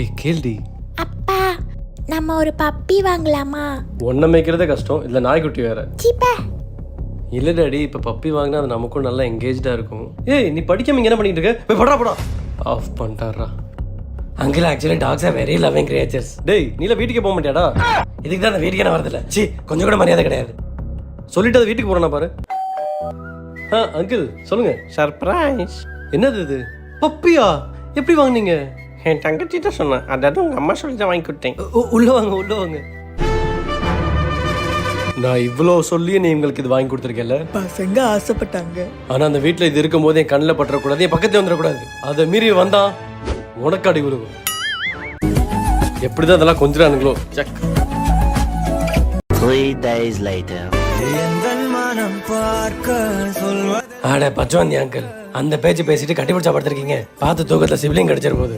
ஏய் கேள்டி, அப்பா நம்ம ஒரு பப்பி வாங்கலாமா? ஒன்றை மேய்க்கிறதே கஷ்டம், இல்லை நாய்க்குட்டி வேற. சீப்பா. இல்லை டாடி, இப்போ பப்பி வாங்கினா அது நமக்கும் நல்லா எங்கேஜாக இருக்கும். ஏய் நீ படிக்காம இங்கே என்ன பண்ணிட்டு இருக்க? போய் படா படா. ஆஃப் பண்ணிட்டாரா uncle? Actually dogs are very loving creatures. டேய் நீல வீட்டுக்கே போக மாட்டியாடா? இதுக்கு தான் அந்த வீட்டுக்கே நான் வரதில்ல. சி கொஞ்சம் கூட மரியாதை கிடையாது. சொல்லிட்டு அது வீட்டுக்கு போறேன்னா பாரு. அங்கிள் சொல்லுங்க. சர்ப்ரைஸ். என்னது இது? பப்பியா? எப்படி வாங்குனீங்க? என் தங்கச்சிட்ட சொன்னேன், அதாவது உங்கள் அம்மா சொல்லி தான் வாங்கி கொடுத்தேன். உள்ள வாங்க உள்ள வாங்க. நான் இவ்வளோ சொல்லி நீ உங்களுக்கு இது வாங்கி கொடுத்துருக்கேன்ல. பசங்க ஆசைப்பட்டாங்க. ஆனா அந்த வீட்டில் இது இருக்கும் போது என் கண்ணில் பற்றக்கூடாது, என் பக்கத்துல வந்துடக்கூடாது. அதை மீறி வந்தா உனக்கு அடி விழுகும். எப்படிதான் அதெல்லாம் கொஞ்சிறானுங்களோ. 3 days later. ஆட பச்சோந்தி அங்கிள், அந்த பேச்சு பேசிட்டு கட்டி பிடிச்சா படுத்திருக்கீங்க. பார்த்து தூக்கத்தை சிப்ளிங் கிடைச்சிட போகுது.